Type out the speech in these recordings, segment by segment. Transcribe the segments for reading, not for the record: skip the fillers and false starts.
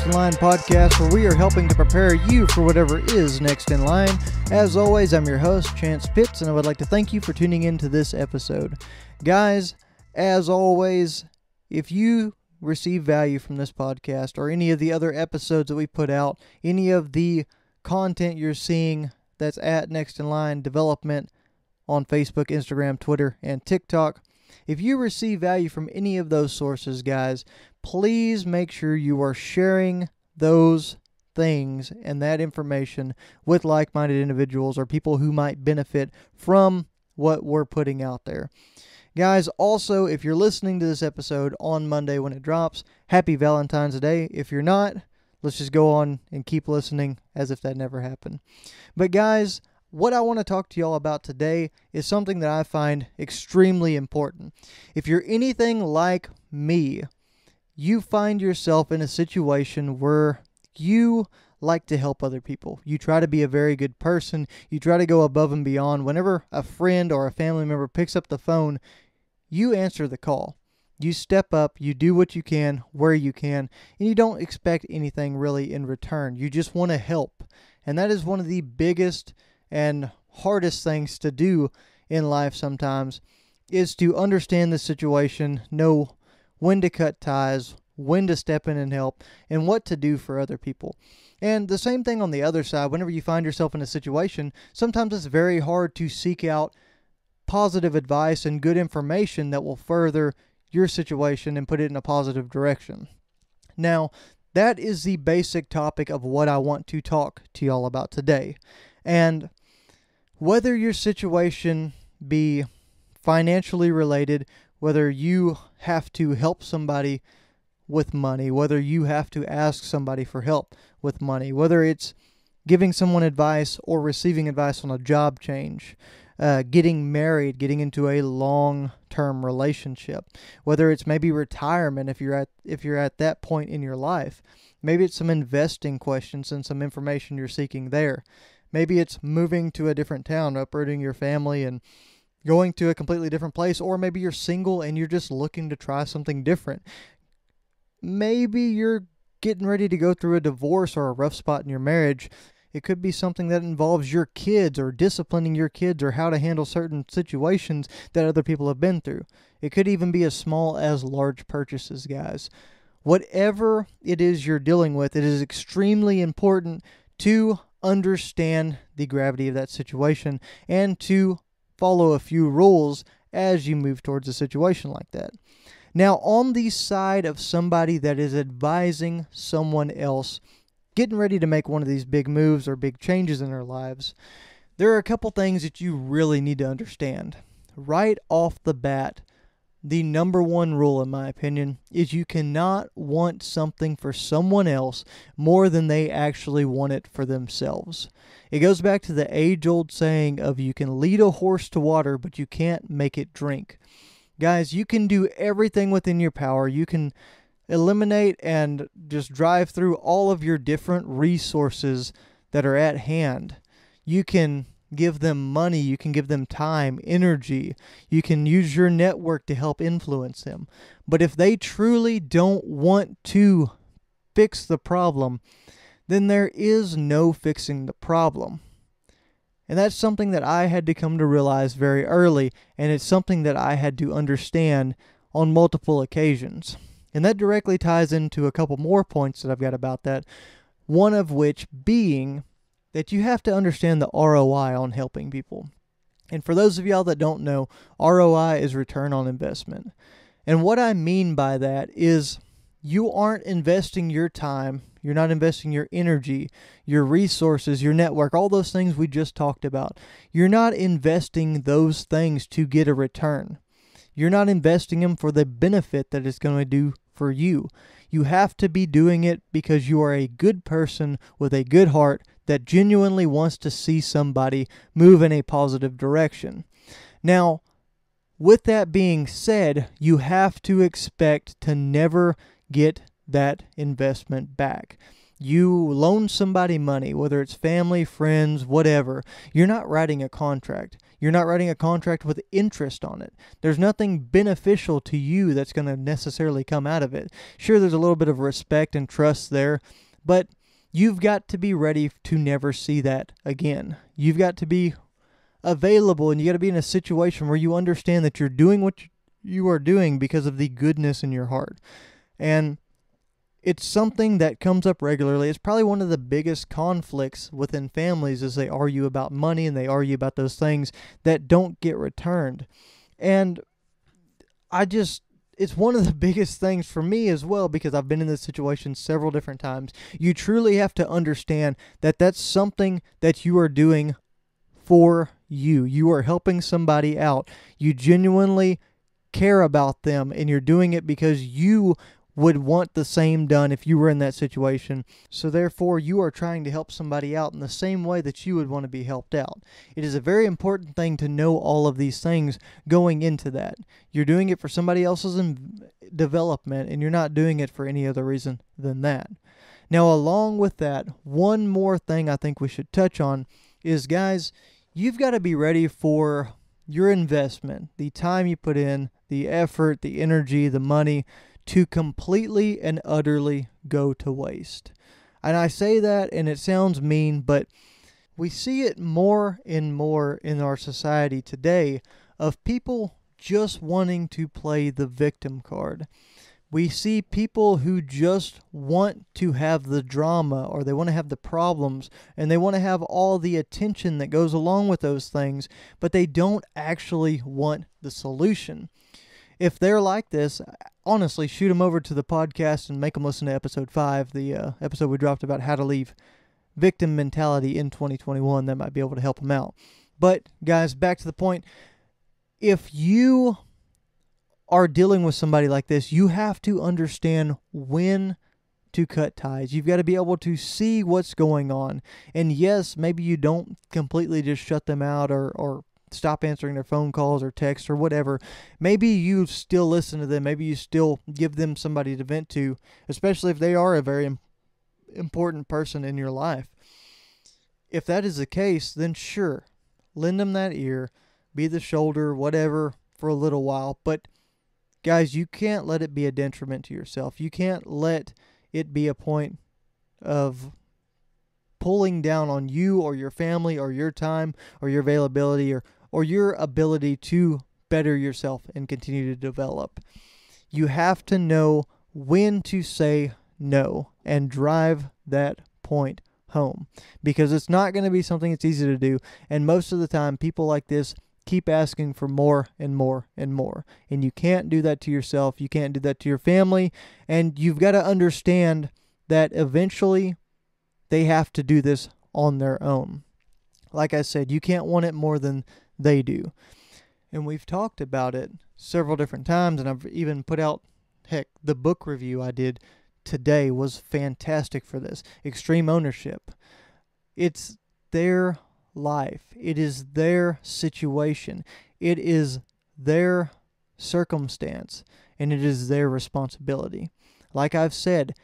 in Line podcast, where we are helping to prepare you for whatever is next in line. As always, I'm your host, Chance Pitts, and I would like to thank you for tuning into this episode. Guys, as always, if you receive value from this podcast or any of the other episodes that we put out, any of the content you're seeing that's at Next in Line Development on Facebook, Instagram, Twitter, and TikTok, if you receive value from any of those sources, guys, please make sure you are sharing those things and that information with like-minded individuals or people who might benefit from what we're putting out there. Guys, also, if you're listening to this episode on Monday when it drops, happy Valentine's Day. If you're not, let's just go on and keep listening as if that never happened. But guys, what I want to talk to y'all about today is something that I find extremely important. If you're anything like me, you find yourself in a situation where you like to help other people. You try to be a very good person. You try to go above and beyond. Whenever a friend or a family member picks up the phone, you answer the call. You step up, you do what you can, where you can, and you don't expect anything really in return. You just want to help. And that is one of the biggest and hardest things to do in life sometimes, is to understand the situation, know when to cut ties, when to step in and help, and what to do for other people. And the same thing on the other side, whenever you find yourself in a situation, sometimes it's very hard to seek out positive advice and good information that will further your situation and put it in a positive direction. Now, that is the basic topic of what I want to talk to y'all about today. And whether your situation be financially related, whether you have to help somebody with money, whether you have to ask somebody for help with money, whether it's giving someone advice or receiving advice on a job change, getting married, getting into a long-term relationship, whether it's maybe retirement if you're at that point in your life, maybe it's some investing questions and some information you're seeking there. Maybe it's moving to a different town, uprooting your family and going to a completely different place, or maybe you're single and you're just looking to try something different. Maybe you're getting ready to go through a divorce or a rough spot in your marriage. It could be something that involves your kids or disciplining your kids or how to handle certain situations that other people have been through. It could even be as small as large purchases, guys. Whatever it is you're dealing with, it is extremely important to understand the gravity of that situation and to follow a few rules as you move towards a situation like that. Now, on the side of somebody that is advising someone else getting ready to make one of these big moves or big changes in their lives, there are a couple things that you really need to understand. Right off the bat, the number one rule, in my opinion, is you cannot want something for someone else more than they actually want it for themselves. It goes back to the age-old saying of you can lead a horse to water, but you can't make it drink. Guys, you can do everything within your power. You can eliminate and just drive through all of your different resources that are at hand. You can give them money, you can give them time, energy, you can use your network to help influence them. But if they truly don't want to fix the problem, then there is no fixing the problem. And that's something that I had to come to realize very early, and it's something that I had to understand on multiple occasions. And that directly ties into a couple more points that I've got about that, one of which being that you have to understand the ROI on helping people. And for those of y'all that don't know, ROI is return on investment. And what I mean by that is you aren't investing your time, you're not investing your energy, your resources, your network, all those things we just talked about. You're not investing those things to get a return. You're not investing them for the benefit that it's going to do for you. You have to be doing it because you are a good person with a good heart that genuinely wants to see somebody move in a positive direction. Now, with that being said, you have to expect to never get that investment back. You loan somebody money, whether it's family, friends, whatever. You're not writing a contract. You're not writing a contract with interest on it. There's nothing beneficial to you that's going to necessarily come out of it. Sure, there's a little bit of respect and trust there, but you've got to be ready to never see that again. You've got to be available, and you got to be in a situation where you understand that you're doing what you are doing because of the goodness in your heart. And it's something that comes up regularly. It's probably one of the biggest conflicts within families is they argue about money and they argue about those things that don't get returned. And it's one of the biggest things for me as well, because I've been in this situation several different times. You truly have to understand that that's something that you are doing for you. You are helping somebody out. You genuinely care about them, and you're doing it because you would want the same done if you were in that situation. So therefore, you are trying to help somebody out in the same way that you would want to be helped out. It is a very important thing to know all of these things going into that. You're doing it for somebody else's development, and you're not doing it for any other reason than that. Now, along with that, one more thing I think we should touch on is, guys, you've got to be ready for your investment, the time you put in, the effort, the energy, the money, to completely and utterly go to waste. And I say that, and it sounds mean, but we see it more and more in our society today of people just wanting to play the victim card. We see people who just want to have the drama, or they want to have the problems, and they want to have all the attention that goes along with those things, but they don't actually want the solution. If they're like this, honestly, shoot them over to the podcast and make them listen to episode 5, the episode we dropped about how to leave victim mentality in 2021. That might be able to help them out. But, guys, back to the point. If you are dealing with somebody like this, you have to understand when to cut ties. You've got to be able to see what's going on. And yes, maybe you don't completely just shut them out or stop answering their phone calls or texts or whatever. Maybe you still listen to them. Maybe you still give them somebody to vent to, especially if they are a very important person in your life. If that is the case, then sure, lend them that ear, be the shoulder, whatever, for a little while. But guys, you can't let it be a detriment to yourself. You can't let it be a point of pulling down on you or your family or your time or your availability or your ability to better yourself and continue to develop. You have to know when to say no and drive that point home, because it's not going to be something that's easy to do. And most of the time, people like this keep asking for more and more and more. And you can't do that to yourself. You can't do that to your family. And you've got to understand that eventually they have to do this on their own. Like I said, you can't want it more than they do. And we've talked about it several different times, and I've even put out, the book review I did today was fantastic for this. Extreme ownership. It's their life. It is their situation. It is their circumstance, and it is their responsibility. Like I've said,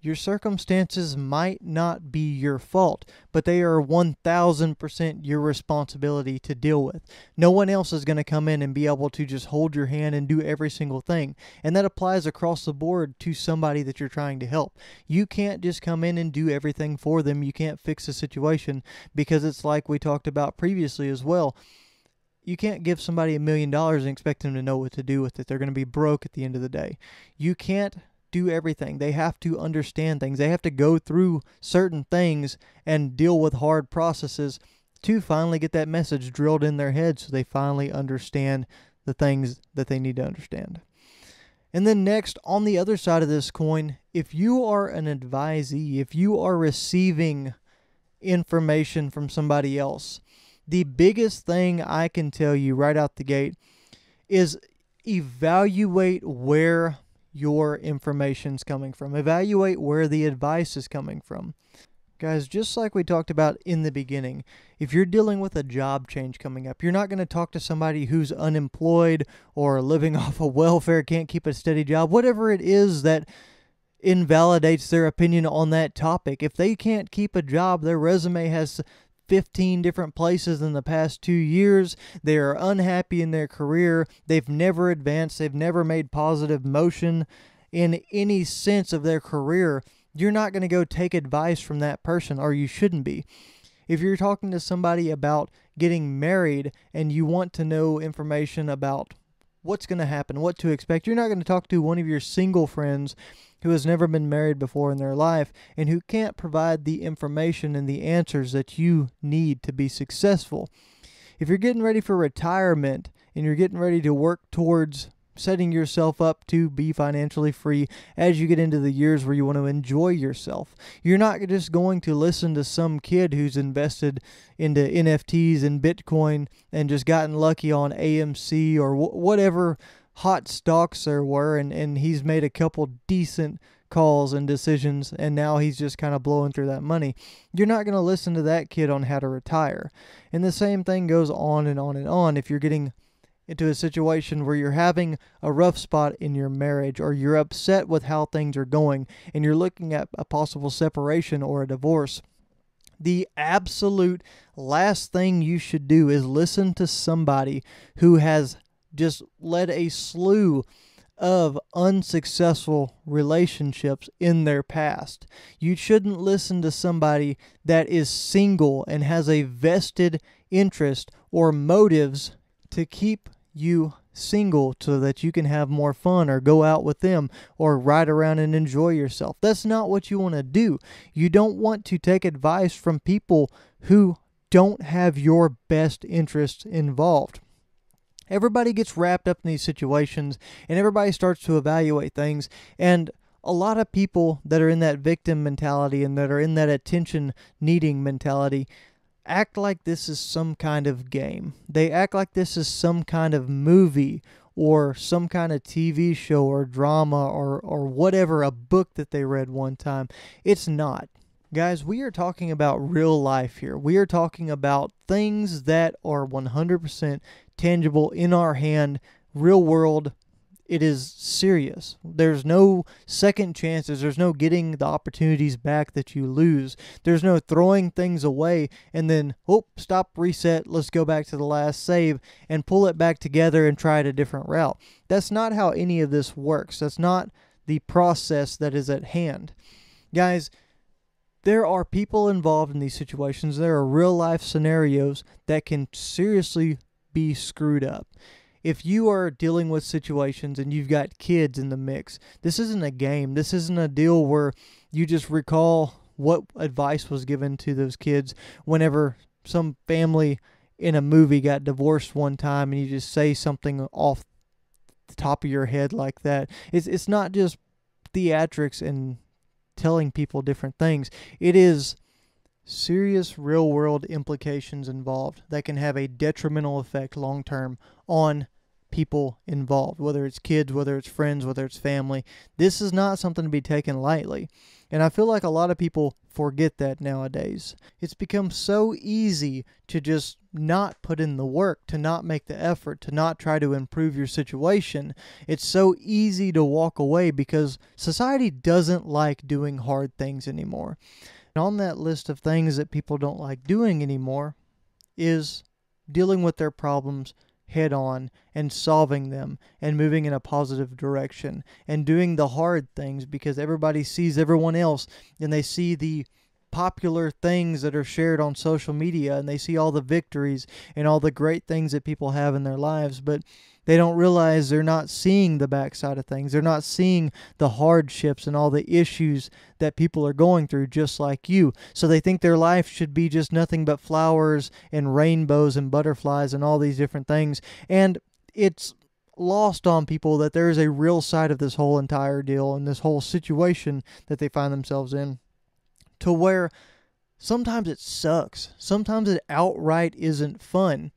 your circumstances might not be your fault, but they are 1,000% your responsibility to deal with. No one else is going to come in and be able to just hold your hand and do every single thing. And that applies across the board to somebody that you're trying to help. You can't just come in and do everything for them. You can't fix the situation, because it's like we talked about previously as well. You can't give somebody $1 million and expect them to know what to do with it. They're going to be broke at the end of the day. You can't do everything. They have to understand things. They have to go through certain things and deal with hard processes to finally get that message drilled in their head, so they finally understand the things that they need to understand. And then next, on the other side of this coin, if you are an advisee, if you are receiving information from somebody else, the biggest thing I can tell you right out the gate is evaluate where your information's coming from. Evaluate where the advice is coming from. Guys, just like we talked about in the beginning, if you're dealing with a job change coming up, you're not going to talk to somebody who's unemployed or living off of welfare, can't keep a steady job, whatever it is that invalidates their opinion on that topic. If they can't keep a job, their resume has 15 different places in the past 2 years, they are unhappy in their career, they've never advanced, they've never made positive motion in any sense of their career, you're not going to go take advice from that person, or you shouldn't be. If you're talking to somebody about getting married and you want to know information about what's going to happen, what to expect, you're not going to talk to one of your single friends who has never been married before in their life and who can't provide the information and the answers that you need to be successful. If you're getting ready for retirement and you're getting ready to work towards setting yourself up to be financially free as you get into the years where you want to enjoy yourself, you're not just going to listen to some kid who's invested into NFTs and Bitcoin and just gotten lucky on AMC or whatever hot stocks there were, and he's made a couple decent calls and decisions, and now he's just kind of blowing through that money. You're not going to listen to that kid on how to retire. And the same thing goes on and on and on. If you're getting into a situation where you're having a rough spot in your marriage, or you're upset with how things are going, and you're looking at a possible separation or a divorce, the absolute last thing you should do is listen to somebody who has just led a slew of unsuccessful relationships in their past. You shouldn't listen to somebody that is single and has a vested interest or motives to keep you single so that you can have more fun or go out with them or ride around and enjoy yourself. That's not what you want to do. You don't want to take advice from people who don't have your best interests involved. Everybody gets wrapped up in these situations and everybody starts to evaluate things, and a lot of people that are in that victim mentality and that are in that attention needing mentality act like this is some kind of game. They act like this is some kind of movie or some kind of TV show or drama or whatever, a book that they read one time. It's not. Guys, we are talking about real life here. We are talking about things that are 100% tangible in our hand, real world. It is serious. There's no second chances. There's no getting the opportunities back that you lose. There's no throwing things away and then, stop, reset, let's go back to the last save and pull it back together and try it a different route. That's not how any of this works. That's not the process that is at hand. Guys, there are people involved in these situations. There are real life scenarios that can seriously be screwed up. If you are dealing with situations and you've got kids in the mix, this isn't a game. This isn't a deal where you just recall what advice was given to those kids whenever some family in a movie got divorced one time and you just say something off the top of your head like that. It's not just theatrics and telling people different things. It is serious real world implications involved that can have a detrimental effect long term on people involved, whether it's kids, whether it's friends, whether it's family. This is not something to be taken lightly. And I feel like a lot of people forget that nowadays. It's become so easy to just not put in the work, to not make the effort, to not try to improve your situation. It's so easy to walk away because society doesn't like doing hard things anymore. And on that list of things that people don't like doing anymore is dealing with their problems head on and solving them and moving in a positive direction and doing the hard things because everybody sees everyone else and they see the popular things that are shared on social media and they see all the victories and all the great things that people have in their lives, but they don't realize they're not seeing the backside of things. They're not seeing the hardships and all the issues that people are going through just like you. So they think their life should be just nothing but flowers and rainbows and butterflies and all these different things. And it's lost on people that there is a real side of this whole entire deal and this whole situation that they find themselves in, to where sometimes it sucks. Sometimes it outright isn't fun.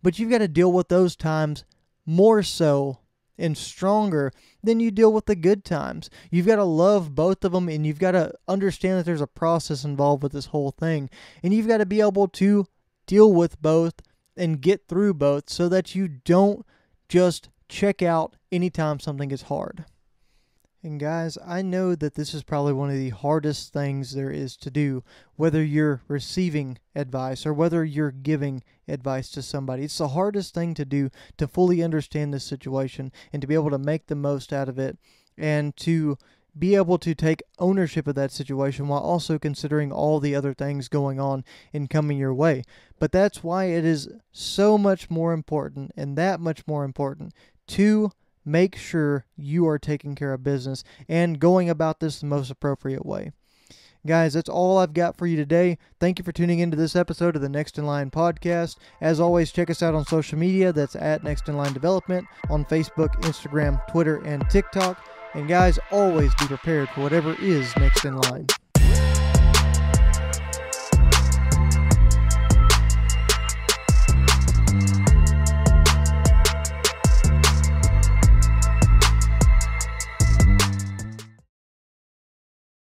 But you've got to deal with those times more so and stronger than you deal with the good times. You've got to love both of them, and you've got to understand that there's a process involved with this whole thing. And you've got to be able to deal with both and get through both so that you don't just check out anytime something is hard. And guys, I know that this is probably one of the hardest things there is to do, whether you're receiving advice or whether you're giving advice to somebody. It's the hardest thing to do, to fully understand this situation and to be able to make the most out of it and to be able to take ownership of that situation while also considering all the other things going on and coming your way. But that's why it is so much more important, and that much more important, to make sure you are taking care of business and going about this the most appropriate way. Guys, that's all I've got for you today. Thank you for tuning into this episode of the Next in Line podcast. As always, check us out on social media. That's at Next in Line Development on Facebook, Instagram, Twitter, and TikTok. And guys, always be prepared for whatever is next in line.